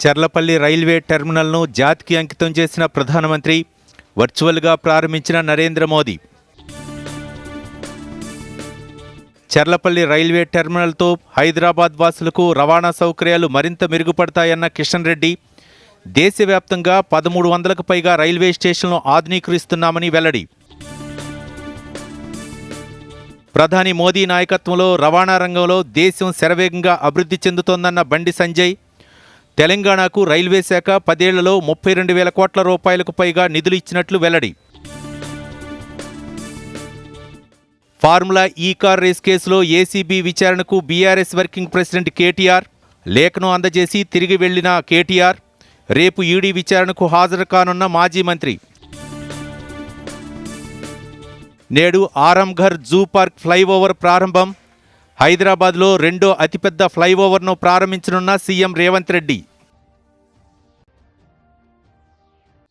Cherlapalli railway టెర్మినల్ను జాతికి అంకితం చేసిన ప్రధానమంత్రి, వర్చువల్గా ప్రారంభించిన నరేంద్ర మోదీ. చర్లపల్లి రైల్వే టెర్మినల్తో హైదరాబాద్ వాసులకు రవాణా సౌకర్యాలు మరింత మెరుగుపడతాయన్న కిషన్ రెడ్డి, దేశవ్యాప్తంగా 1300కు పైగా రైల్వే స్టేషన్లను ఆధునీకరిస్తున్నామని వెల్లడి. ప్రధాని మోదీ నాయకత్వంలో రవాణా రంగంలో దేశం శరవేగంగా అభివృద్ధి చెందుతోందన్న బండి సంజయ్, తెలంగాణకు రైల్వే శాఖ 10 ఏళ్లలో 32,000 కోట్ల రూపాయలకు పైగా నిధులు ఇచ్చినట్లు వెల్లడి. ఫార్ములా ఈ కార్ రేస్ కేసులో ఏసీబీ విచారణకు బీఆర్ఎస్ వర్కింగ్ ప్రెసిడెంట్ కేటీఆర్ లేఖను అందజేసి తిరిగి వెళ్లిన కేటీఆర్, రేపు ఈడీ విచారణకు హాజరు కానున్న మాజీ మంత్రి. నేడు ఆరాంఘర్ జూ పార్క్ ఫ్లైఓవర్ ప్రారంభం. హైదరాబాద్లో రెండో అతిపెద్ద ఫ్లైఓవర్ను ప్రారంభించనున్న సీఎం రేవంత్ రెడ్డి.